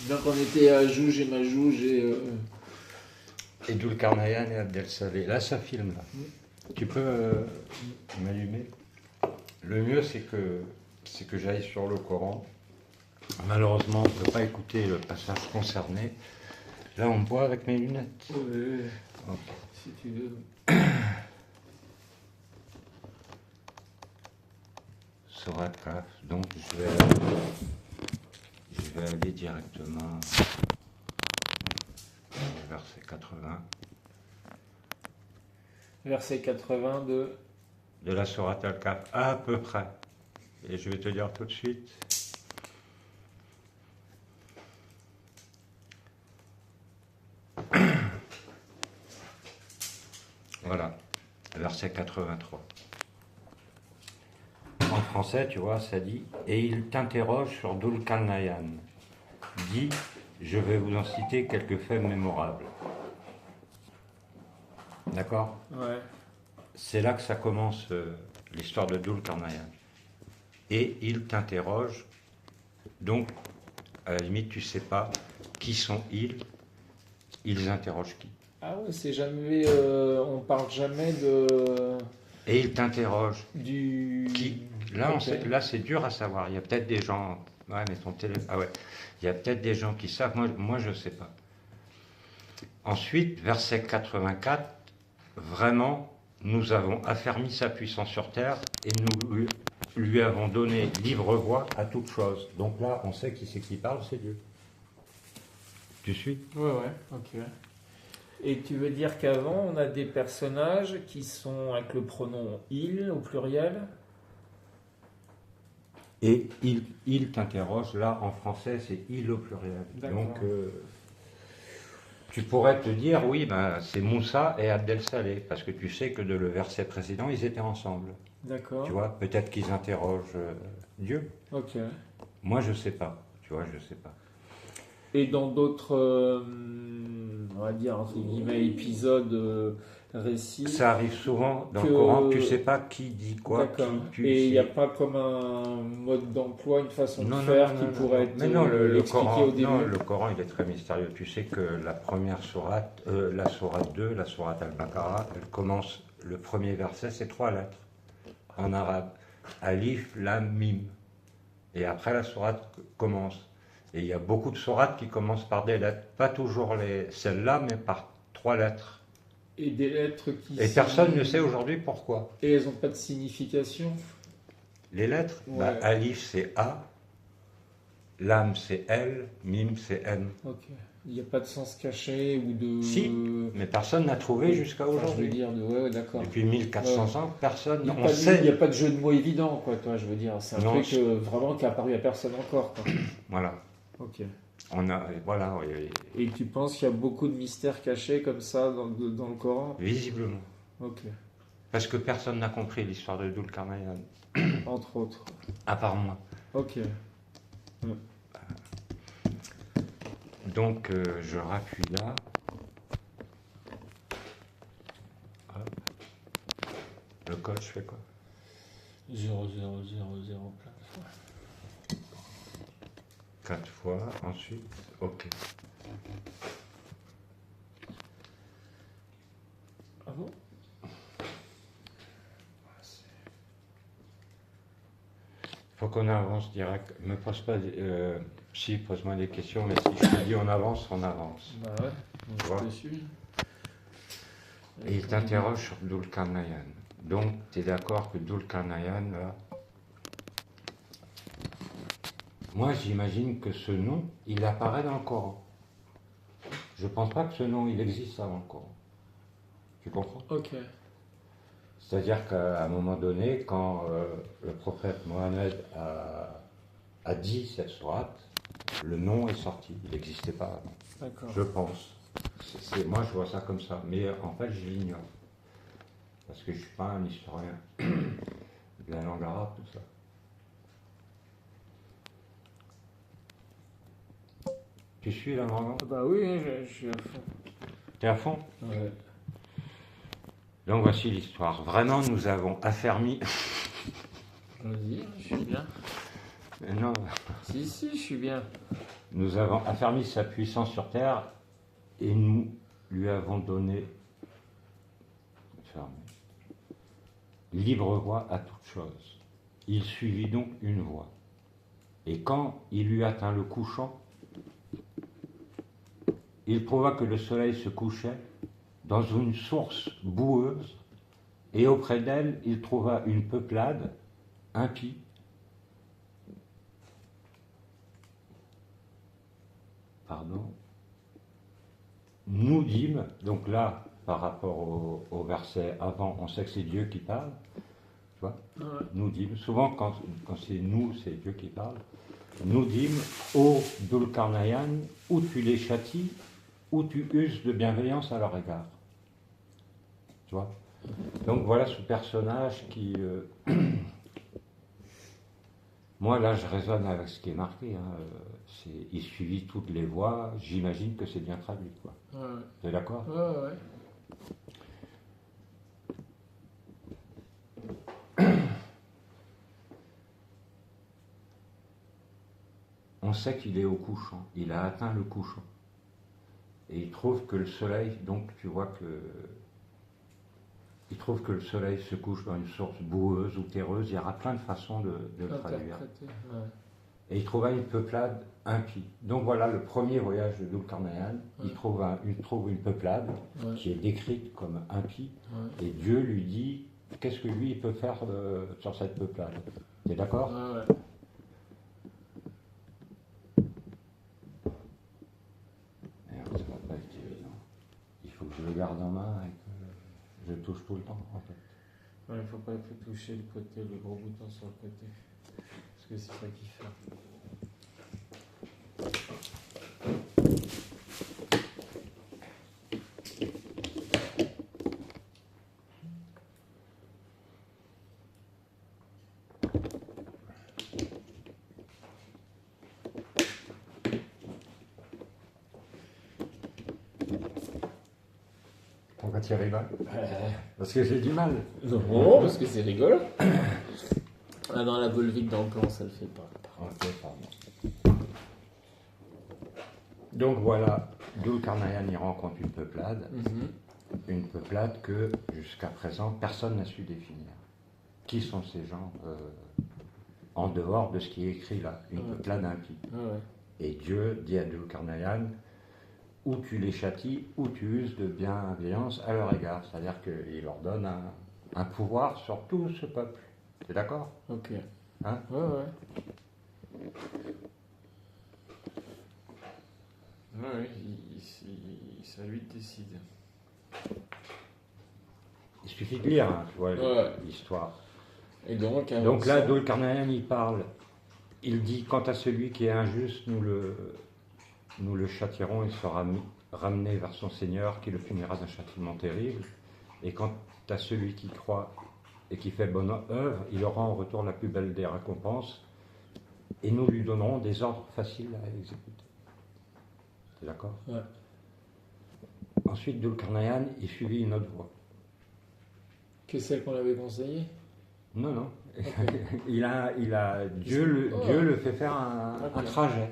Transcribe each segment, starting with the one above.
Donc on était à Jouge et Majouge Et Dulkarnayan et Abdel Saleh. Là, ça filme. Là. Tu peux m'allumer. Le mieux, c'est que j'aille sur le Coran. Malheureusement, on ne peut pas écouter le passage concerné. Là, on me voit avec mes lunettes. Oui, Ok. si tu veux. Surat Kaf. Donc, je vais aller directement au verset 80 Verset 82. de la Surat Al-Kaf, à peu près. Et je vais te dire tout de suite. Voilà, verset 83. En français, tu vois, ça dit « Et il t'interroge sur Dulkarnayan. Dis, je vais vous en citer quelques faits mémorables. » D'accord ? Ouais. C'est là que ça commence l'histoire de Dulkarnayan. Et il t'interroge, donc, à la limite, tu ne sais pas qui sont ils interrogent qui. Ah ouais, c'est jamais. On parle jamais de. Et il t'interroge. Du. Qui Là, Ok. là, c'est dur à savoir. Il y a peut-être des gens. Ouais, mais ton téléphone. Ah ouais. Il y a peut-être des gens qui savent. Moi je ne sais pas. Ensuite, verset 84. Vraiment, nous avons affermi sa puissance sur terre et nous lui avons donné libre voix à toute chose. Donc là, on sait qui c'est qui parle, c'est Dieu. Tu suis ? Ouais, ok. Et tu veux dire qu'avant, on a des personnages qui sont avec le pronom il au pluriel? Et il t'interroge, là en français c'est il au pluriel. D'accord. Donc tu pourrais te dire, oui, ben, c'est Moussa et Abdel Saleh, parce que tu sais que le verset précédent, ils étaient ensemble. D'accord. Tu vois, peut-être qu'ils interrogent Dieu. Ok. Moi je sais pas, tu vois, je sais pas. Et dans d'autres, on va dire, entre guillemets, épisodes, récits. Ça arrive souvent dans le Coran, tu sais pas qui dit quoi. D'accord. Tu Et il n'y a sais. pas comme un mode d'emploi, une façon Non, de non, faire non, qui non, pourrait non. être Mais non, le expliqué Coran, au début. non, le Coran, il est très mystérieux. Tu sais que la première sourate, la sourate 2, la sourate Al-Baqarah, elle commence, le premier verset, c'est 3 lettres en arabe. Alif, Lam, Mim. Et après, la sourate commence. Et il y a beaucoup de sourates qui commencent par des lettres. Pas toujours celles-là, mais par 3 lettres. Et des lettres qui Et sont... personne ne sait aujourd'hui pourquoi. Et elles n'ont pas de signification. Les lettres, Ouais. bah, Alif, c'est A. Lam, c'est L. Mim, c'est M. Ok. Il n'y a pas de sens caché ou de... Si, mais personne n'a trouvé jusqu'à Enfin, je veux aujourd'hui. dire, ouais, d'accord. Depuis 1400 Ouais. ans, personne. Il On sait. n'y a pas de jeu de mots évident, quoi, toi, je veux dire. C'est un Non, truc vraiment qui est apparu à personne encore, quoi. Voilà. Ok. On a, voilà, oui, Et tu penses qu'il y a beaucoup de mystères cachés comme ça dans le Coran? visiblement. Ok. Parce que personne n'a compris l'histoire de Dulkarnayan, Entre autres. à part moi. Ok. Donc, je rappuie là. Hop. Le code, je fais quoi? 0, 0, 0, 0, plein de fois. 4 fois, ensuite, ok. Ah bon? Faut qu'on avance direct. Me pose pas, si, pose-moi des questions, mais si je te dis on avance, on avance. Bah ouais, Tu je vois. te suis. Et il t'interroge sur Dulkarnayan. Donc, tu es d'accord que Dulkarnayan, là... Moi, j'imagine que ce nom, il apparaît dans le Coran. Je pense pas que ce nom, il existe avant le Coran. Tu comprends? Ok. C'est-à-dire qu'à un moment donné, quand le prophète Mohammed a dit cette sourate, le nom est sorti. Il n'existait pas avant. D'accord. Je pense. Moi, je vois ça comme ça. Mais en fait, je l'ignore. Parce que je ne suis pas un historien de la langue arabe, tout ça. Tu suis là, Morgan? Bah oui, je suis à fond. T'es à fond? Ouais. Donc voici l'histoire. Vraiment, nous avons affermi Vas-y, je suis bien. Non, Si, je suis bien. nous avons affermi sa puissance sur terre et nous lui avons donné libre voie à toute chose. Il suivit donc une voie. Et quand il eut atteint le couchant, il trouva que le soleil se couchait dans une source boueuse, et auprès d'elle, il trouva une peuplade impie, nous dîmes, donc là, par rapport au verset avant, on sait que c'est Dieu qui parle, tu vois, Ouais. nous dîmes, souvent quand c'est nous, c'est Dieu qui parle, nous dîmes, ô Dulcarnaïan, où tu les châties, où tu uses de bienveillance à leur égard. Tu vois. Donc voilà ce personnage qui... Moi là je raisonne avec ce qui est marqué, hein. Il suivit toutes les voies, j'imagine que c'est bien traduit, quoi. Ouais. Tu es d'accord? Ouais. On sait qu'il est au couchant, il a atteint le couchant. Et il trouve que le soleil, donc tu vois que... Il trouve que le soleil se couche dans une source boueuse ou terreuse, il y aura plein de façons de le traduire. Ouais. Et il trouva une peuplade impie. Donc voilà le premier voyage de Dulcarnaïan, Ouais. il trouve une peuplade qui est décrite comme impie, et Dieu lui dit qu'est-ce que lui il peut faire sur cette peuplade. Tu es d'accord? Ouais. Merde, ça va pas être évident. Il faut que je le garde en main et que je touche tout le temps, en fait. Ouais, il faut pas toucher le côté, le gros bouton sur le côté. Parce que c'est pas qu'il fait. Pourquoi tu rigoles? Parce que j'ai du mal. Non, parce que c'est rigolo. Ah, dans la Volvic, dans le plan, ça le fait pas. Ok, pardon. Donc voilà, Dulcarnaïan y rencontre une peuplade. Une peuplade que jusqu'à présent personne n'a su définir. Qui sont ces gens en dehors de ce qui est écrit là, une peuplade impie. Et Dieu dit à Dulcarnaïan, où tu les châties, où tu uses de bienveillance à leur égard. C'est-à-dire qu'il leur donne un pouvoir sur tout ce peuple. T'es d'accord? Ok. Hein? Ouais. Ouais, ça lui décide. Il suffit de lire, hein, tu vois, l'histoire. Et donc là, Dulcarnaïan, il parle. Il dit, quant à celui qui est injuste, nous le châtierons, il sera ramené vers son Seigneur, qui le punira d'un châtiment terrible. Et quant à celui qui croit et qui fait bonne œuvre, il aura en retour la plus belle des récompenses, et nous lui donnerons des ordres faciles à exécuter. C'est d'accord? Ouais. Ensuite, Dulcarnaïan, il suivit une autre voie. Que celle qu'on avait conseillée? Non. Okay. Dieu le fait faire un trajet.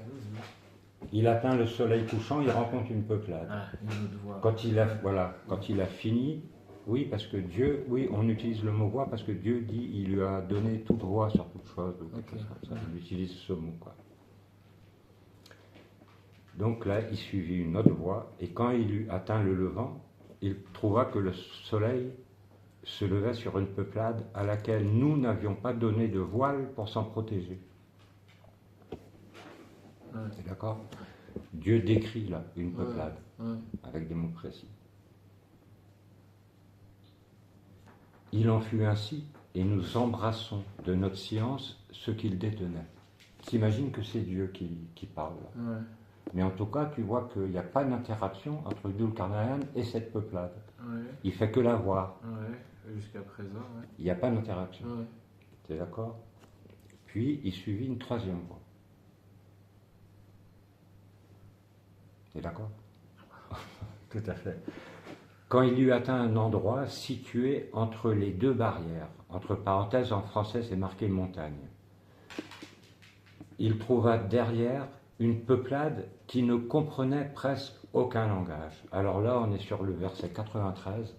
Il atteint le soleil couchant, il rencontre une peuplade. Une autre voie. Quand il a fini, oui, parce que Dieu, on utilise le mot voie parce que Dieu dit, il lui a donné toute voie sur toute chose, ou quelque chose comme ça. Il utilise ce mot, quoi. Donc là, il suivit une autre voie, et quand il eut atteint le levant, il trouva que le soleil se levait sur une peuplade à laquelle nous n'avions pas donné de voile pour s'en protéger. C'est d'accord? Dieu décrit là une peuplade avec des mots précis. Il en fut ainsi, et nous embrassons de notre science ce qu'il détenait. T'imagines que c'est Dieu qui parle là. Mais en tout cas, tu vois qu'il n'y a pas d'interaction entre Dulcarnaïan et cette peuplade. Il fait que la voir. Jusqu'à présent. Il n'y a pas d'interaction. Tu es d'accord? Puis il suivit une troisième voie. Tu es d'accord? Tout à fait. quand il eut atteint un endroit situé entre les deux barrières, entre parenthèses en français c'est marqué montagne, il trouva derrière une peuplade qui ne comprenait presque aucun langage. Alors là, on est sur le verset 93.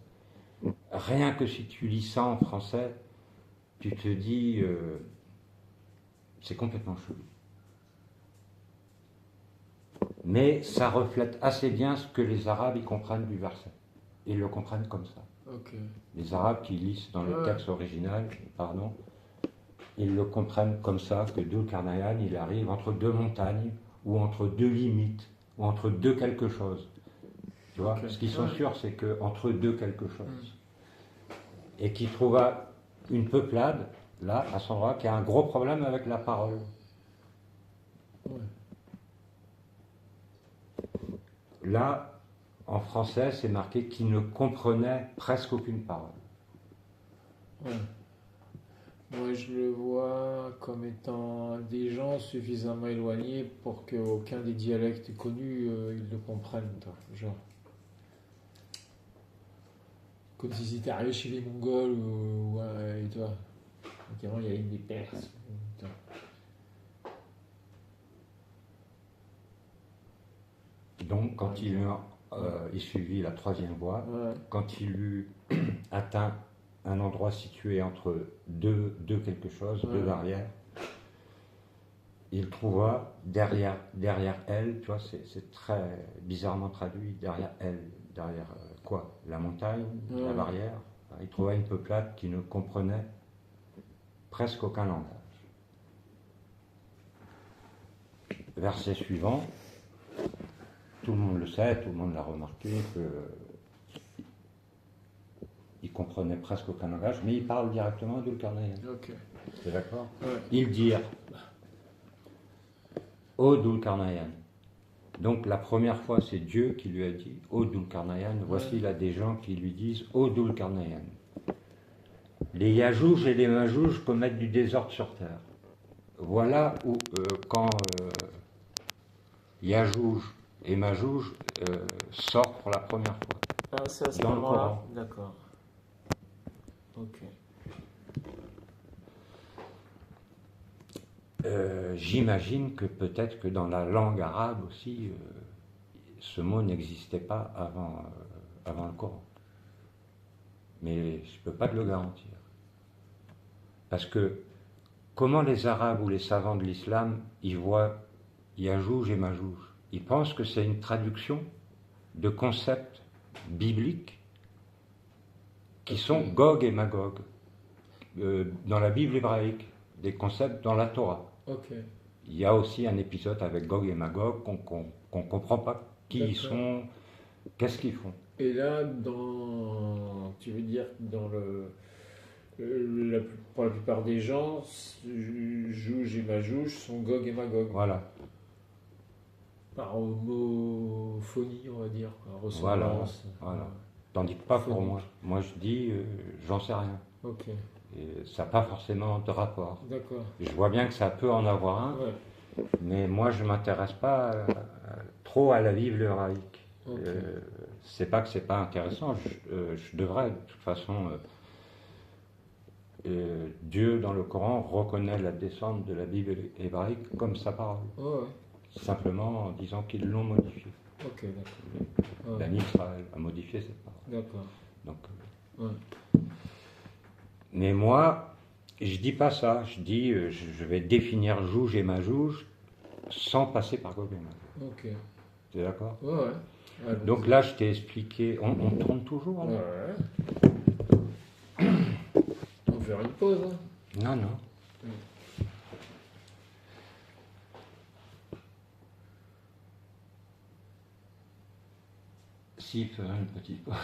Rien que si tu lis ça en français, tu te dis, c'est complètement chelou. Mais ça reflète assez bien ce que les Arabes y comprennent du verset. Ils le comprennent comme ça. Ok. Les Arabes qui lisent dans le texte original, ils le comprennent comme ça, que Dhul-Qarnayan, il arrive entre deux montagnes, ou entre deux limites, ou entre deux quelque chose. Tu vois, ce qu'ils sont sûrs, c'est qu'entre deux quelque chose. Et qu'il trouva une peuplade, là, à cet endroit, qui a un gros problème avec la parole. Ouais. Là, en français, c'est marqué qu'il ne comprenait presque aucune parole. Ouais. Moi, je le vois comme étant des gens suffisamment éloignés pour qu'aucun des dialectes connus, ils le comprennent, toi. Genre. Comme si c'était arrivé chez les Mongols ou et toi. Notamment, il y a une des Perses. Donc, quand il suivit la troisième voie, quand il eut atteint un endroit situé entre deux quelque chose, deux barrières, il trouva derrière elle, tu vois, c'est très bizarrement traduit, derrière elle, derrière quoi? La montagne, la barrière. Il trouva une peuplade qui ne comprenait presque aucun langage. Verset suivant, tout le monde le sait, tout le monde l'a remarqué, qu'il comprenait presque aucun langage, mais il parle directement à Dhul-Qarnayan. Ok. C'est d'accord? Ouais. Ils dirent, ô Dhul-Qarnayan. Donc la première fois, c'est Dieu qui lui a dit, ô Dhul-Qarnayan. Voici là des gens qui lui disent, ô Dhul-Qarnayan. Les Yajouj et les Majouj commettent du désordre sur terre. Voilà où, quand Yajouj et Majouj sortent pour la première fois. Ah, c'est à ce dans le moment-là. Coran. D'accord. Ok. J'imagine que peut-être que dans la langue arabe aussi, ce mot n'existait pas avant le Coran. Mais je ne peux pas te le garantir. Parce que comment les Arabes ou les savants de l'islam, ils voient Yajouj et Majouj? Ils pensent que c'est une traduction de concepts bibliques qui sont Gog et Magog, dans la Bible hébraïque, des concepts dans la Torah. Ok. Il y a aussi un épisode avec Gog et Magog qu'on ne comprend pas qui ils sont, qu'est-ce qu'ils font. Et là, tu veux dire dans pour la plupart des gens, Jouj et Majouj sont Gog et Magog. Voilà. Par homophonie, on va dire, quoi, ressemblance. Voilà. Tandis que pas pour moi. Moi je dis, j'en sais rien. Ok. Et ça n'a pas forcément de rapport. D'accord. Je vois bien que ça peut en avoir un, mais moi je ne m'intéresse pas trop à la Bible hébraïque. Okay. C'est pas que c'est pas intéressant, je devrais, de toute façon, Dieu dans le Coran reconnaît la descente de la Bible hébraïque comme sa parole. Simplement en disant qu'ils l'ont modifiée. Ok, d'accord. Bani Israël a modifié cette parole. D'accord. Donc, mais moi, je dis pas ça. Je dis, je vais définir Jouj et Majouj sans passer par Gog et Magog. Ok. Tu es d'accord? Ouais. Donc là, je t'ai expliqué. On tourne toujours là? Ouais. On va faire une pause. Hein. Non. Si, faire une petite pause.